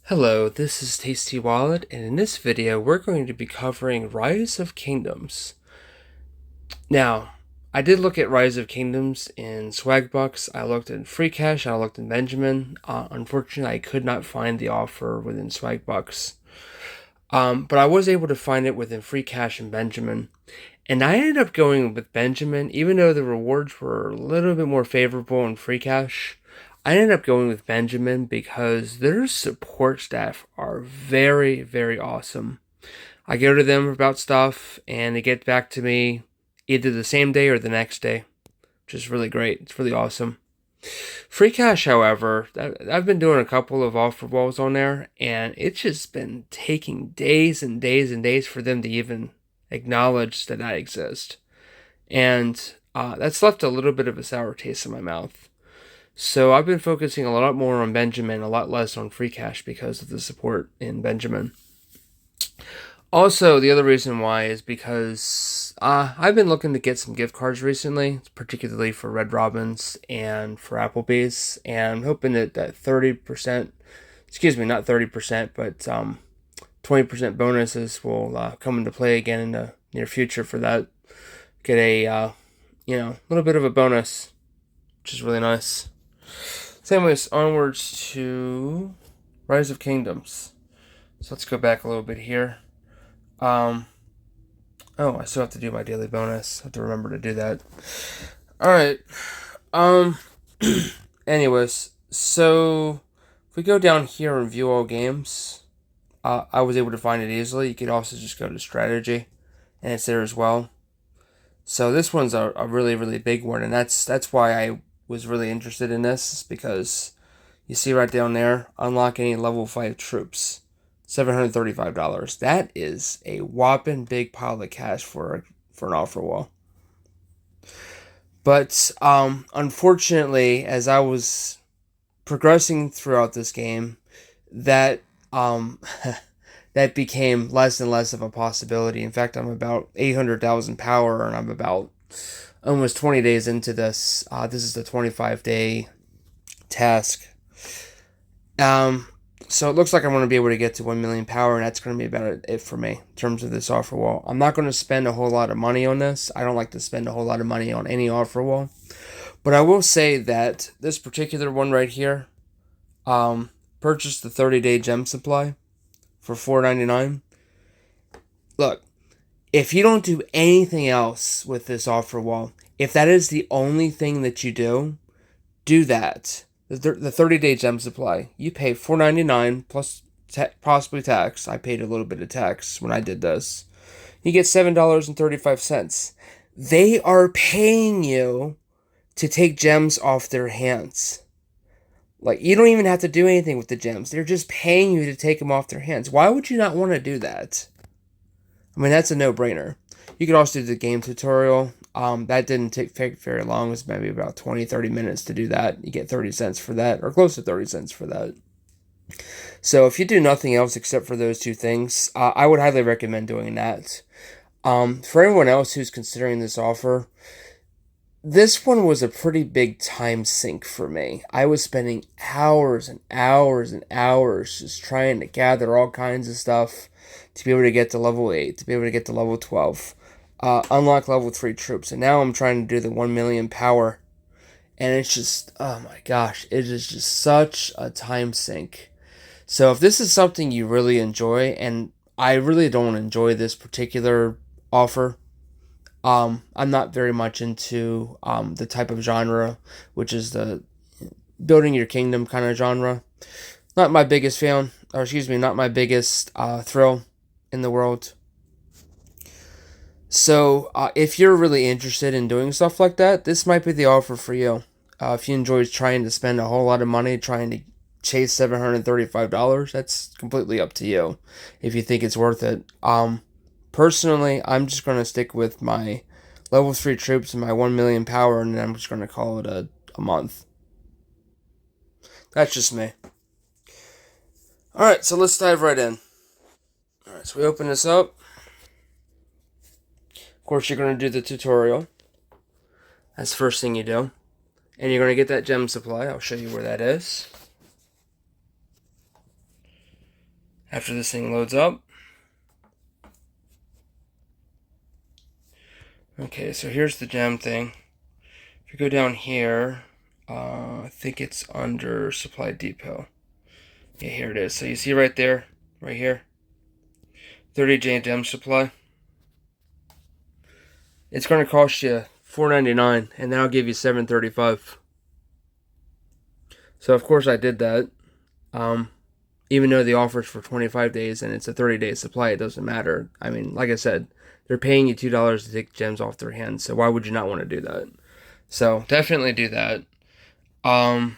Hello, this is Tasty Wallet, and in this video we're going to be covering Rise of Kingdoms. Now, I did look at Rise of Kingdoms in Swagbucks, I looked in Free Cash, I looked in Benjamin. Unfortunately, I could not find the offer within Swagbucks. But I was able to find it within Free Cash and Benjamin. And I ended up going with Benjamin, even though the rewards were a little bit more favorable in Free Cash. I ended up going with Benjamin because their support staff are very, very awesome. I go to them about stuff and they get back to me either the same day or the next day, which is really great. It's really awesome. Free Cash, however, I've been doing a couple of Offerwalls on there, and it's just been taking days and days and days for them to even acknowledge that I exist. And that's left a little bit of a sour taste in my mouth. So I've been focusing a lot more on Benjamin, a lot less on Free Cash because of the support in Benjamin. Also, the other reason why is because I've been looking to get some gift cards recently, particularly for Red Robin's and for Applebee's, and I'm hoping that 30%, excuse me, not 30%, but 20% bonuses will come into play again in the near future for that. Get a, little bit of a bonus, which is really nice. So anyways, onwards to Rise of Kingdoms. So let's go back a little bit here. I still have to do my daily bonus. I have to remember to do that. Alright. Anyways, so if we go down here and view all games, I was able to find it easily. You could also just go to strategy, and it's there as well. So this one's a really, really big one, and that's why I was really interested in this, because you see right down there, unlock any level 5 troops. $735. That is a whopping big pile of cash for an offer wall. But unfortunately, as I was progressing throughout this game, that that became less and less of a possibility. In fact, I'm about 800,000 power, and I'm about almost 20 days into this. This is the 25-day task. So it looks like I'm going to be able to get to 1 million power, and that's going to be about it for me in terms of this offer wall. I'm not going to spend a whole lot of money on this. I don't like to spend a whole lot of money on any offer wall. But I will say that this particular one right here, purchased the 30-day gem supply for $4.99. Look, if you don't do anything else with this offer wall, if that is the only thing that you do that. The 30-day gem supply, you pay $4.99 plus possibly tax. I paid a little bit of tax when I did this. You get $7.35. They are paying you to take gems off their hands. Like, you don't even have to do anything with the gems. They're just paying you to take them off their hands. Why would you not want to do that? I mean, that's a no-brainer. You could also do the game tutorial. That didn't take very long. It was maybe about 20-30 minutes to do that. You get 30 cents for that, or close to 30 cents for that. So if you do nothing else except for those two things, I would highly recommend doing that. For everyone else who's considering this offer, this one was a pretty big time sink for me. I was spending hours and hours and hours just trying to gather all kinds of stuff to be able to get to level 8, to be able to get to level 12. Unlock level 3 troops, and now I'm trying to do the 1 million power, and it's just, oh my gosh, it is just such a time sink. So if this is something you really enjoy, and I really don't enjoy this particular offer, I'm not very much into the type of genre, which is the building your kingdom kind of genre. Not my biggest fan, or excuse me, not my biggest thrill in the world. So, if you're really interested in doing stuff like that, this might be the offer for you. If you enjoy trying to spend a whole lot of money trying to chase $735, that's completely up to you if you think it's worth it. Personally, I'm just going to stick with my level 3 troops and my 1 million power, and then I'm just going to call it a month. That's just me. Alright, so let's dive right in. Alright, so we open this up. Of course, you're going to do the tutorial. That's the first thing you do. And you're going to get that gem supply. I'll show you where that is. after this thing loads up. Okay, so here's the gem thing. If you go down here, I think it's under Supply Depot. Yeah, here it is. So you see right there, right here, 30 gem supply. It's going to cost you $4.99, and then I'll give you $7.35. So of course I did that. Even though the offer's for 25 days and it's a 30-day supply, it doesn't matter. I mean, like I said, they're paying you $2 to take gems off their hands, so why would you not want to do that? So definitely do that. I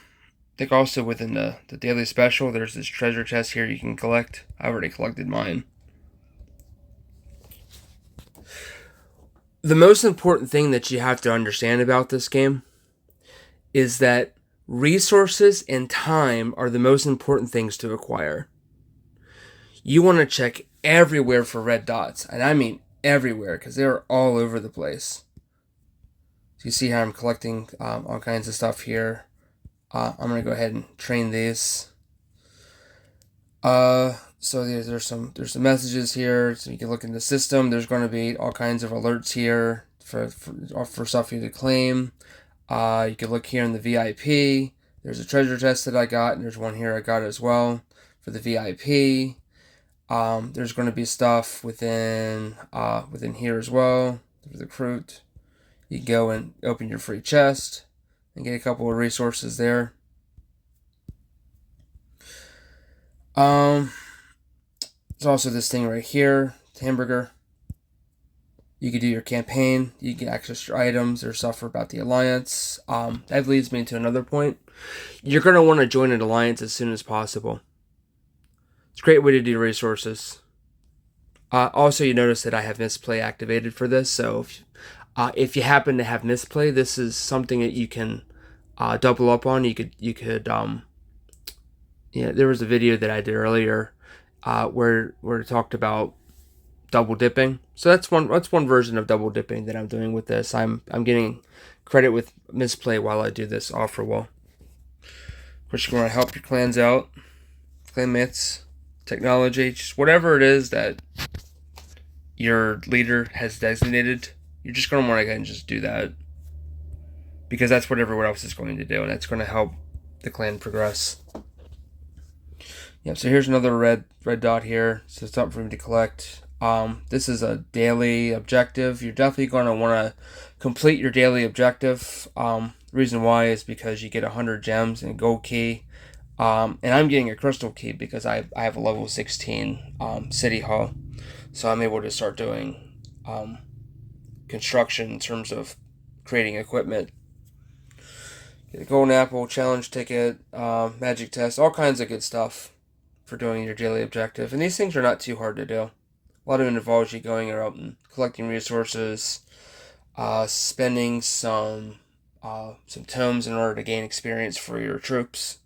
think also within the daily special, there's this treasure chest here you can collect. I already collected mine. The most important thing that you have to understand about this game is that resources and time are the most important things to acquire. You want to check everywhere for red dots, and I mean everywhere, because they're all over the place. So you see how I'm collecting all kinds of stuff here. I'm going to go ahead and train these. So there's some messages here, so you can look in the system. There's going to be all kinds of alerts here for stuff you to claim. You can look here in the VIP. There's a treasure chest that I got, and there's one here I got as well for the VIP. There's going to be stuff within here as well for the recruit. You can go and open your free chest and get a couple of resources there. There's also this thing right here, hamburger. You can do your campaign. You can access your items or stuff about the alliance. That leads me to another point. You're going to want to join an alliance as soon as possible. It's a great way to do resources. Also, you notice that I have misplay activated for this. So if you happen to have misplay, this is something that you can double up on. You could there was a video that I did earlier where it talked about double dipping. So that's one version of double dipping that I'm doing with this. I'm getting credit with misplay while I do this Offerwall. Of course, you want to help your clans out, clanmates, technology, just whatever it is that your leader has designated. You're just going to want to go ahead and just do that, because that's what everyone else is going to do, and that's going to help the clan progress. Yeah, so here's another red dot here. So it's something for me to collect. This is a daily objective. You're definitely going to want to complete your daily objective. Reason why is because you get 100 gems and a gold key. And I'm getting a crystal key because I have a level 16 city hall. So I'm able to start doing construction in terms of creating equipment. Get a golden apple, challenge ticket, magic test, all kinds of good stuff for doing your daily objective. And these things are not too hard to do. A lot of it involves you going out and collecting resources, spending some tomes in order to gain experience for your troops.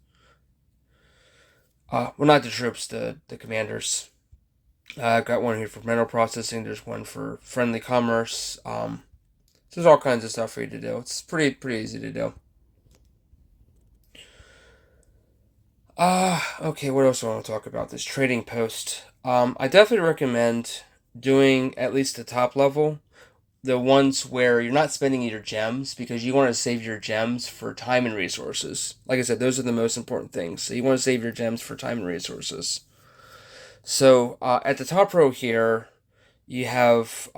Well, not the troops, the commanders. I've got one here for mental processing. There's one for friendly commerce. So there's all kinds of stuff for you to do. It's pretty easy to do. Okay, what else do I want to talk about? This trading post. I definitely recommend doing at least the top level, the ones where you're not spending your gems, because you want to save your gems for time and resources. Like I said, those are the most important things. So you want to save your gems for time and resources. So at the top row here, you have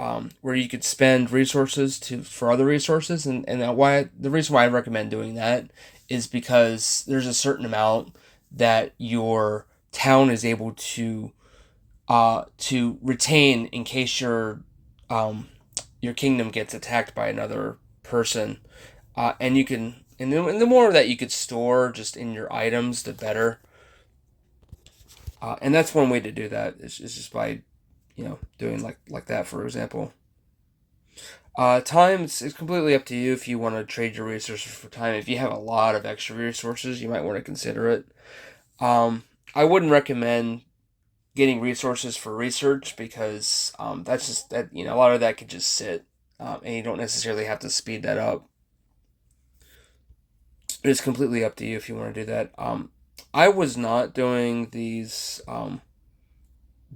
where you could spend resources for other resources, and the reason why I recommend doing that is because there's a certain amount that your town is able to retain in case your kingdom gets attacked by another person, and you can and the more that you could store just in your items, the better. And that's one way to do that is just by doing like that, for example. Time is completely up to you if you want to trade your resources for time. If you have a lot of extra resources, you might want to consider it. I wouldn't recommend getting resources for research, because that's just that a lot of that could just sit, and you don't necessarily have to speed that up. It's completely up to you if you want to do that. I was not doing these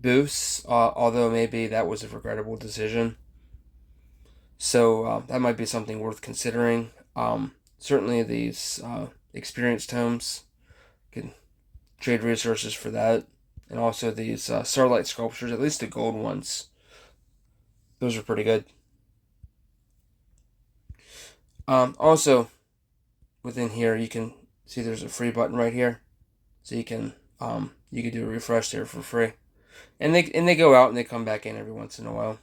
boosts, although maybe that was a regrettable decision. So that might be something worth considering. Certainly these experienced tomes, can trade resources for that. And also these Starlight sculptures, at least the gold ones. Those are pretty good. Also, within here, you can see there's a free button right here. So you can do a refresh there for free. And they go out and they come back in every once in a while.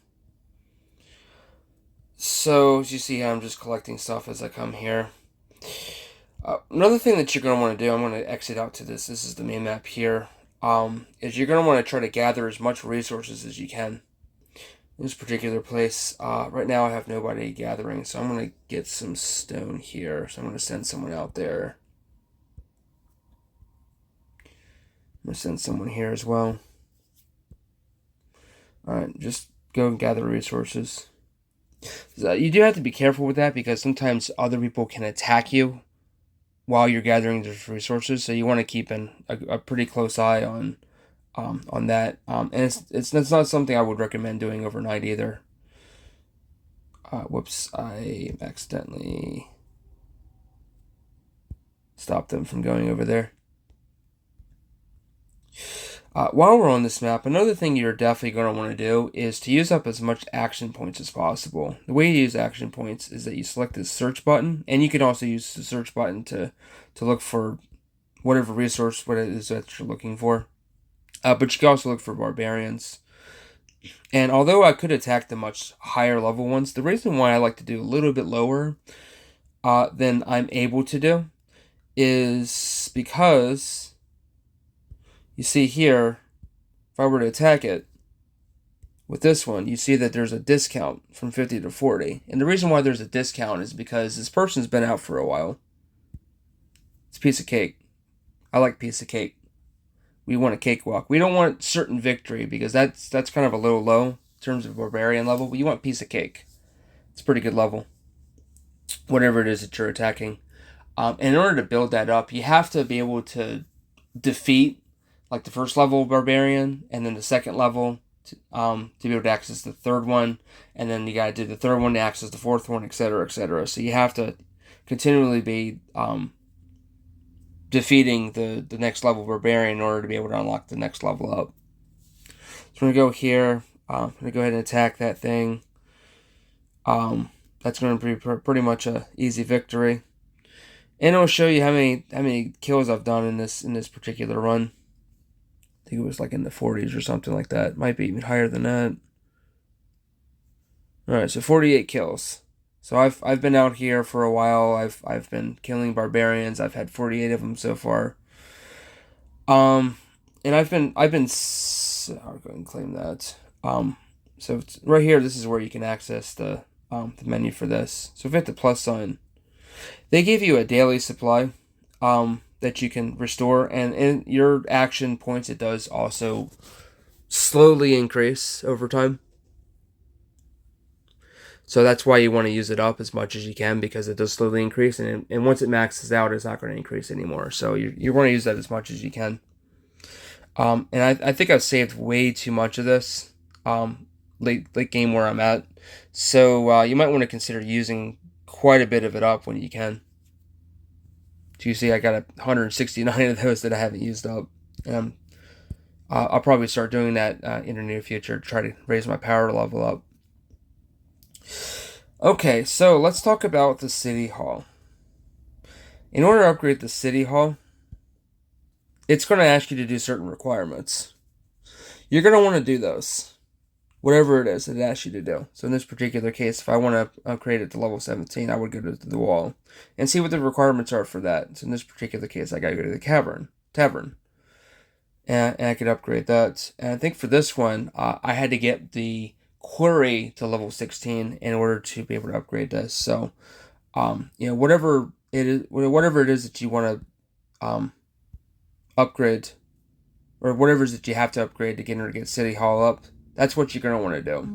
So, as you see, I'm just collecting stuff as I come here. Another thing that you're going to want to do, I'm going to exit out to this. This is the main map here. Is you're going to want to try to gather as much resources as you can. In this particular place, right now I have nobody gathering, so I'm going to get some stone here. So I'm going to send someone out there. I'm going to send someone here as well. Alright, just go and gather resources. So you do have to be careful with that because sometimes other people can attack you while you're gathering those resources. So you want to keep a pretty close eye on that. And it's not something I would recommend doing overnight either. Whoops, I accidentally stopped them from going over there. While we're on this map, another thing you're definitely going to want to do is to use up as much action points as possible. The way you use action points is that you select this search button, and you can also use the search button to look for whatever resource, what it is that you're looking for. But you can also look for barbarians. And although I could attack the much higher level ones, the reason why I like to do a little bit lower than I'm able to do is because you see here, if I were to attack it with this one, you see that there's a discount from 50 to 40. And the reason why there's a discount is because this person's been out for a while. It's a piece of cake. I like piece of cake. We want a cakewalk. We don't want certain victory because that's kind of a little low in terms of barbarian level, but you want piece of cake. It's a pretty good level. Whatever it is that you're attacking. And in order to build that up, you have to be able to defeat like the first level barbarian, and then the second level to be able to access the third one, and then you got to do the third one to access the fourth one, etc., etc. So you have to continually be defeating the next level barbarian in order to be able to unlock the next level up. So I'm going to go here. I'm going to go ahead and attack that thing. That's going to be pretty much a easy victory, and it'll show you how many kills I've done in this particular run. I think it was like in the 40s or something like that. Might be even higher than that. Alright, so 48 kills. So I've been out here for a while. I've been killing barbarians. I've had 48 of them so far. And I'll go and claim that. So it's right here, this is where you can access the menu for this. So if you hit the plus sign, they give you a daily supply. That you can restore, and in your action points, it does also slowly increase over time. So that's why you want to use it up as much as you can, because it does slowly increase, and once it maxes out, it's not going to increase anymore. So you want to use that as much as you can. And I think I've saved way too much of this late game where I'm at. So you might want to consider using quite a bit of it up when you can. So you see I got 169 of those that I haven't used up. And I'll probably start doing that in the near future to try to raise my power level up. Okay, so let's talk about the City Hall. In order to upgrade the City Hall, it's going to ask you to do certain requirements. You're going to want to do those. Whatever it is that it asks you to do. So in this particular case, if I want to upgrade it to level 17, I would go to the wall and see what the requirements are for that. So in this particular case, I got to go to the tavern. And I could upgrade that. And I think for this one, I had to get the quarry to level 16 in order to be able to upgrade this. So, whatever it is that you want to upgrade, or whatever it is that you have to upgrade to get City Hall up, that's what you're going to want to do.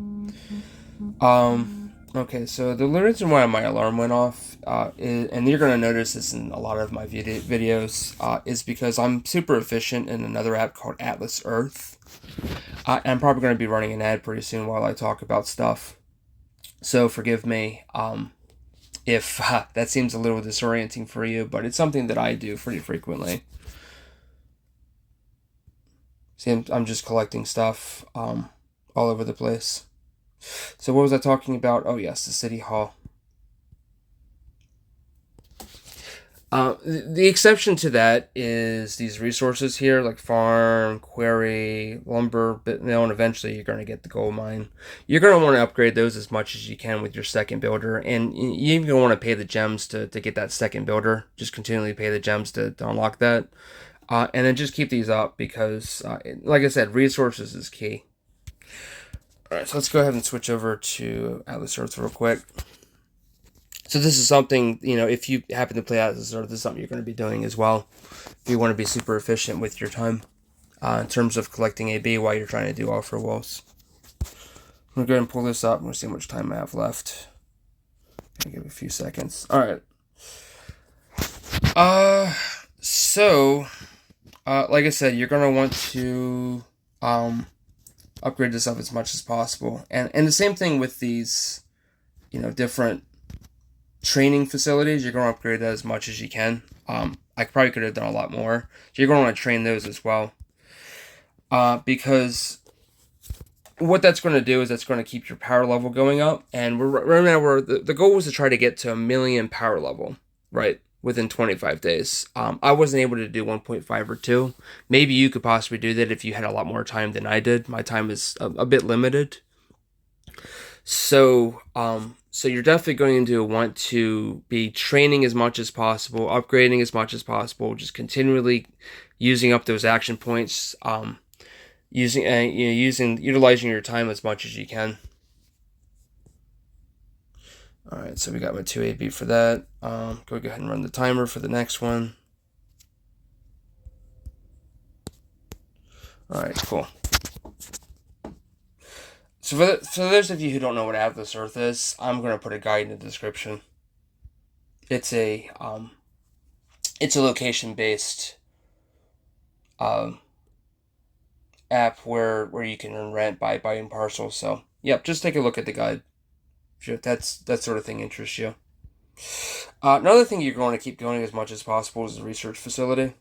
Okay, so the reason why my alarm went off, and you're going to notice this in a lot of my videos, is because I'm super efficient in another app called Atlas Earth. I'm probably going to be running an ad pretty soon while I talk about stuff. So forgive me if that seems a little disorienting for you, but it's something that I do pretty frequently. See, I'm just collecting stuff all over the place. So what was I talking about? Oh yes, the city hall. The exception to that is these resources here, like farm, quarry, lumber, bit mill, and eventually you're going to get the gold mine. You're going to want to upgrade those as much as you can with your second builder, and you even want to pay the gems to get that second builder. Just continually pay the gems to unlock that. And then just keep these up because, like I said, resources is key. Alright, so let's go ahead and switch over to Atlas Earth real quick. So this is something, if you happen to play Atlas Earth, this is something you're going to be doing as well. If you want to be super efficient with your time in terms of collecting AB while you're trying to do offer walls. I'm going to go ahead and pull this up. I'm going to see how much time I have left. I'll give it a few seconds. Alright. Like I said, you're going to want to upgrade this up as much as possible. And the same thing with these, different training facilities. You're going to upgrade that as much as you can. I probably could have done a lot more. So you're going to want to train those as well. Because what that's going to do is that's going to keep your power level going up. And right now, the goal was to try to get to 1 million power level, right? Within 25 days. I wasn't able to do 1.5 or 2. Maybe you could possibly do that if you had a lot more time than I did. My time is a bit limited. So you're definitely going to want to be training as much as possible, upgrading as much as possible, just continually using up those action points, utilizing your time as much as you can. All right, so we got my 2 AB for that. Go ahead and run the timer for the next one. All right, cool. So for those of you who don't know what Atlas Earth is, I'm going to put a guide in the description. It's a location-based app where you can earn rent by buying parcels. So, yep, just take a look at the guide. If that sort of thing interests you. Another thing you're going to keep going as much as possible is the research facility.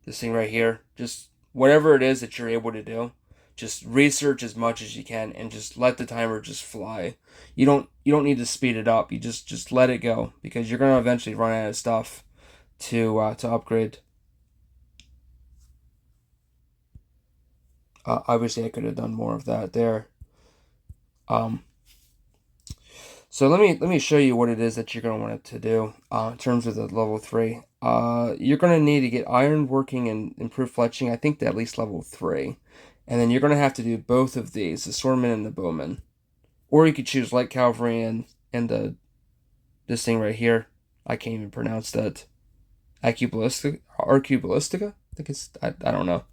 This thing right here. Just whatever it is that you're able to do, just research as much as you can and just let the timer just fly. You don't need to speed it up. You just let it go because you're going to eventually run out of stuff to upgrade. Obviously, I could have done more of that there. So let me show you what it is that you're going to want it to do in terms of the level 3. You're going to need to get iron working and improve fletching. I think to at least level 3. And then you're going to have to do both of these, the swordman and the bowman. Or you could choose light cavalry and this thing right here. I can't even pronounce that. Arcuballistica? I think it's, I don't know.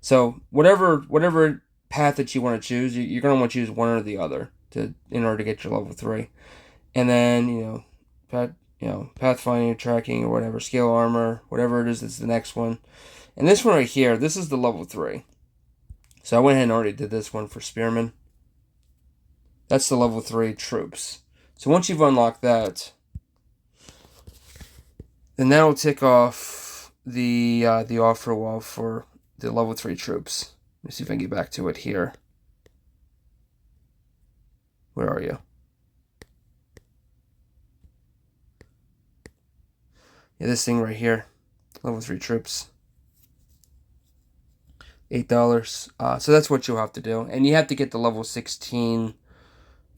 So whatever path that you want to choose, you're going to want to choose one or the other in order to get your level 3. And then, pathfinding, tracking, or whatever, scale armor, whatever it is, that's the next one. And this one right here, this is the level 3. So I went ahead and already did this one for spearmen. That's the level 3 troops. So once you've unlocked that, then that will tick off the offer wall for the level 3 troops. Let me see if I can get back to it here. Where are you? Yeah, this thing right here. Level 3 troops. $8. So that's what you'll have to do. And you have to get the level 16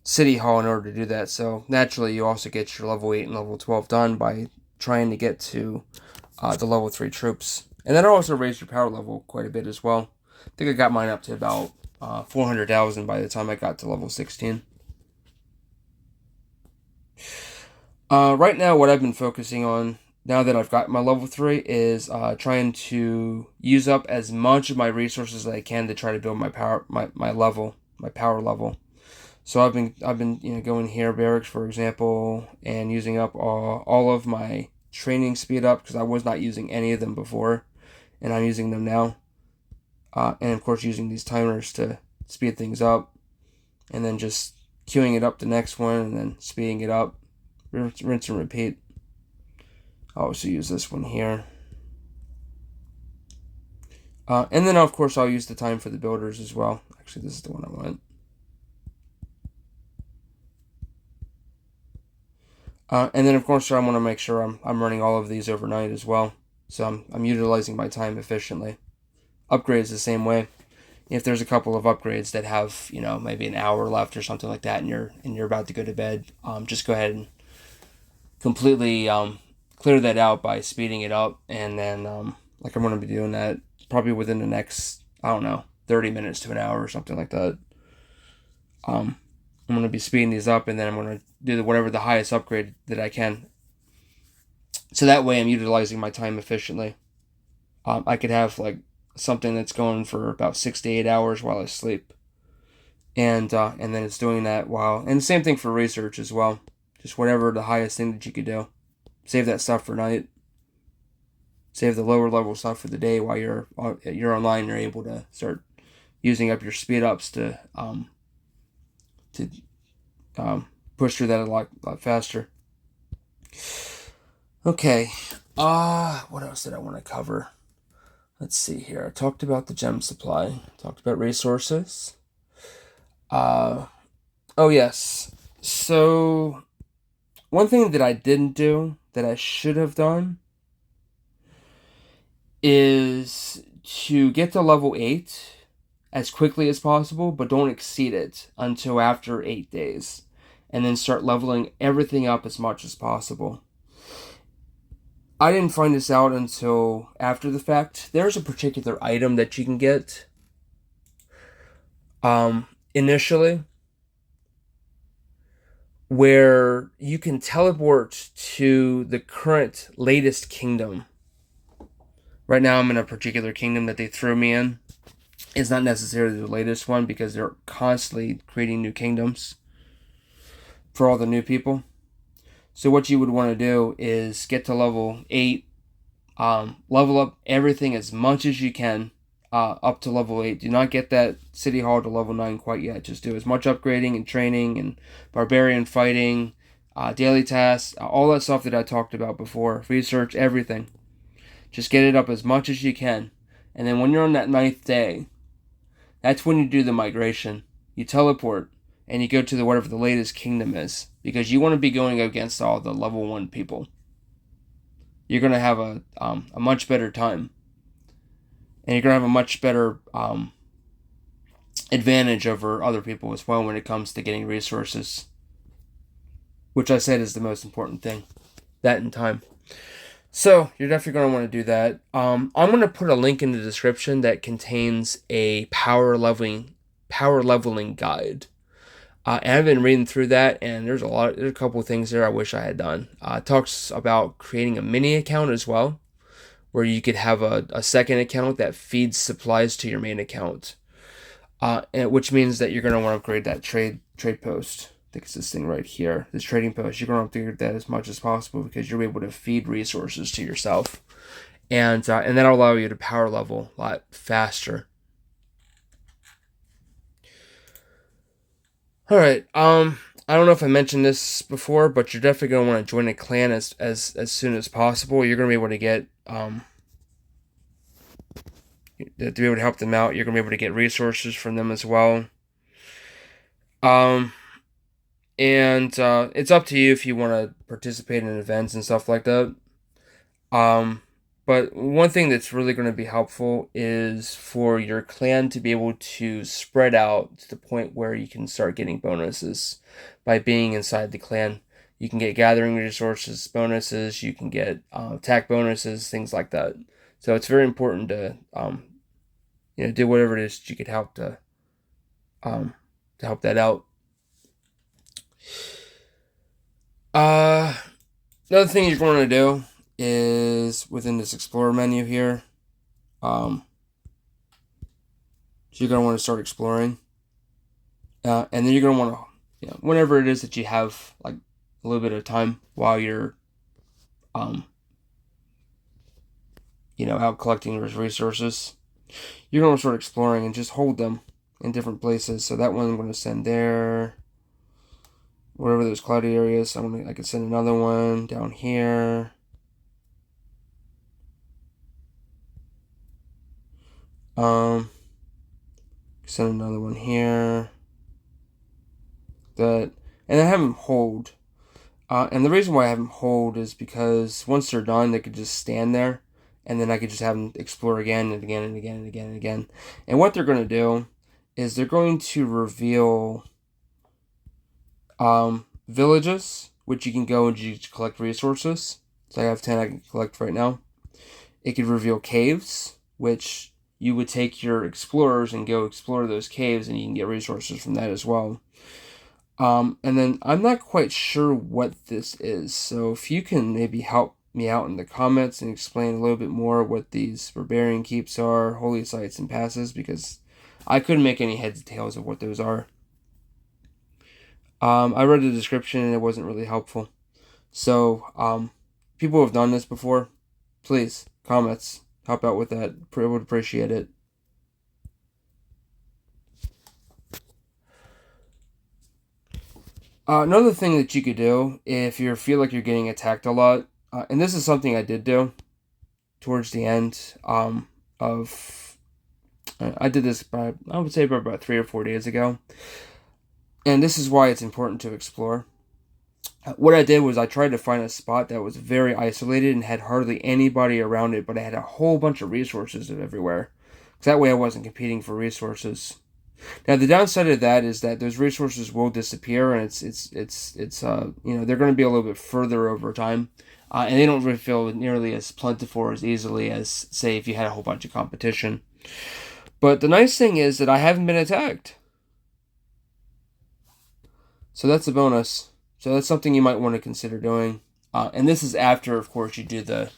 City Hall in order to do that. So naturally, you also get your level 8 and level 12 done by trying to get to the level 3 troops. And that'll also raise your power level quite a bit as well. I think I got mine up to about 400,000 by the time I got to level 16. Right now, what I've been focusing on, now that I've got my level 3, is trying to use up as much of my resources as I can to try to build my power level. So I've been going here, barracks for example, and using up all of my training speed up because I was not using any of them before, and I'm using them now. and of course using these timers to speed things up, and then just queuing it up the next one, and then speeding it up, rinse and repeat. I'll also use this one here. And then of course I'll use the time for the builders as well. Actually, this is the one I want. And then of course I want to make sure I'm running all of these overnight as well, so I'm utilizing my time efficiently. Upgrades the same way. If there's a couple of upgrades that have, maybe an hour left or something like that, and you're about to go to bed, just go ahead and completely clear that out by speeding it up, and then like I'm going to be doing that probably within the next, I don't know, 30 minutes to an hour or something like that. I'm going to be speeding these up, and then I'm going to do whatever the highest upgrade that I can. So that way I'm utilizing my time efficiently. I could have like something that's going for about 6 to 8 hours while I sleep. And then it's doing that while, and the same thing for research as well. Just whatever the highest thing that you could do. Save that stuff for night. Save the lower level stuff for the day while you're online. You're able to start using up your speed ups to push through that a lot faster. Okay. What else did I want to cover? Let's see here. I talked about the gem supply. Talked about resources. Oh yes. So one thing that I didn't do that I should have done is to get to level 8 as quickly as possible, but don't exceed it until after 8 days, and then start leveling everything up as much as possible. I didn't find this out until after the fact. There's a particular item that you can get initially where you can teleport to the current latest kingdom. Right now I'm in a particular kingdom that they threw me in. It's not necessarily the latest one because they're constantly creating new kingdoms for all the new people. So what you would want to do is get to level 8, level up everything as much as you can up to level 8. Do not get that City Hall to level 9 quite yet. Just do as much upgrading and training and barbarian fighting, daily tasks, all that stuff that I talked about before. Research, everything. Just get it up as much as you can. And then when you're on that 9th day, that's when you do the migration. You teleport and you go to whatever the latest kingdom is, because you want to be going against all the level 1 people. You're going to have a much better time. And you're going to have a much better advantage over other people as well when it comes to getting resources. Which I said is the most important thing. That and time. So, you're definitely going to want to do that. I'm going to put a link in the description that contains a power leveling guide. And I've been reading through that, and there's a couple of things there I wish I had done. It talks about creating a mini account as well, where you could have a second account that feeds supplies to your main account, which means that you're going to want to upgrade that trade post. I think it's this thing right here, this trading post. You're going to upgrade that as much as possible because you're able to feed resources to yourself, and that'll allow you to power level a lot faster. All right. I don't know if I mentioned this before, but you're definitely going to want to join a clan as soon as possible. You're going to be able to get to be able to help them out. You're going to be able to get resources from them as well. And it's up to you if you want to participate in events and stuff like that. But one thing that's really going to be helpful is for your clan to be able to spread out to the point where you can start getting bonuses by being inside the clan. You can get gathering resources bonuses, you can get attack bonuses, things like that. So it's very important to do whatever it is that you could help to help that out. Another thing you're going to do is within this Explorer menu here. So you're going to want to start exploring. And then you're going to want to, whenever it is that you have like a little bit of time while you're, out collecting those resources, you're going to start exploring and just hold them in different places. So that one I'm going to send there, wherever those cloudy areas. I could send another one down here. Send another one here. And I have them hold. And the reason why I have them hold is because once they're done, they could just stand there, and then I could just have them explore again and again and again and again and again. And what they're going to do is they're going to reveal villages, which you can go and you collect resources. So I have 10 I can collect right now. It could reveal caves, which you would take your explorers and go explore those caves, and you can get resources from that as well. And then I'm not quite sure what this is, so if you can maybe help me out in the comments and explain a little bit more what these barbarian keeps are, holy sites, and passes, because I couldn't make any heads or tails of what those are. I read the description and it wasn't really helpful. So, people who have done this before, please, comments, help out with that. I would appreciate it. Another thing that you could do if you feel like you're getting attacked a lot, and this is something I did do towards the end of. I did this I would say about 3 or 4 days ago, and this is why it's important to explore. What I did was I tried to find a spot that was very isolated and had hardly anybody around it, but I had a whole bunch of resources everywhere. So that way I wasn't competing for resources. Now the downside of that is that those resources will disappear, and it's they're going to be a little bit further over time, and they don't really feel nearly as plentiful or as easily as, say, if you had a whole bunch of competition. But the nice thing is that I haven't been attacked, so that's a bonus. So that's something you might want to consider doing. And this is after, of course, you do the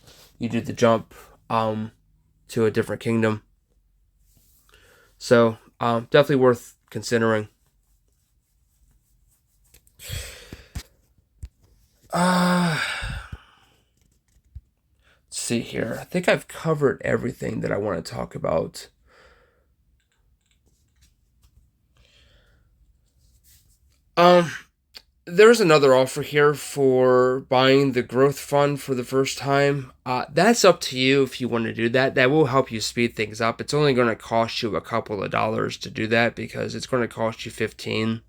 jump to a different kingdom. So definitely worth considering. Let's see here. I think I've covered everything that I want to talk about. There's another offer here for buying the growth fund for the first time. That's up to you if you want to do that. That will help you speed things up. It's only going to cost you a couple of dollars to do that, because it's going to cost you 15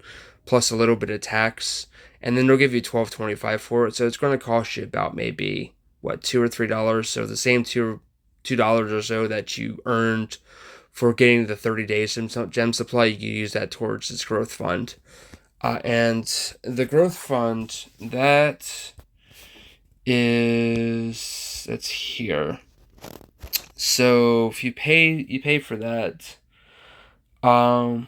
plus a little bit of tax, and then they'll give you $12.25 for it. So it's going to cost you about maybe $2 or $3. So the same $2 or so that you earned for getting the 30 days gem supply, you use that towards this growth fund. And the growth fund, that's here. So if you pay for that. So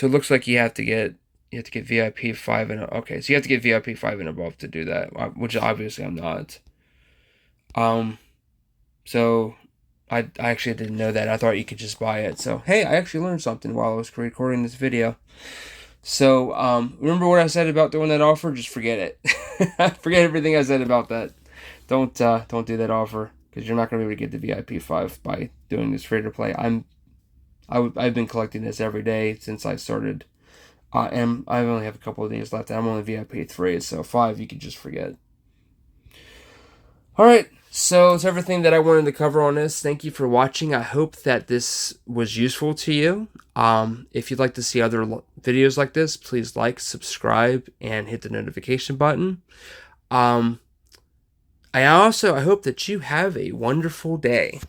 it looks like you have to get VIP 5 and okay, so you have to get VIP 5 and above to do that, which obviously I'm not. So I actually didn't know that. I thought you could just buy it. So hey, I actually learned something while I was recording this video. So, remember what I said about doing that offer? Just forget it. Forget everything I said about that. Don't do that offer, because you're not going to be able to get the VIP 5 by doing this free to play. I've been collecting this every day since I started, and I only have a couple of days left. I'm only VIP 3, so 5 you can just forget. All right. So it's everything that I wanted to cover on this. Thank you for watching. I hope that this was useful to you. If you'd like to see other videos like this, please like, subscribe, and hit the notification button. I hope that you have a wonderful day.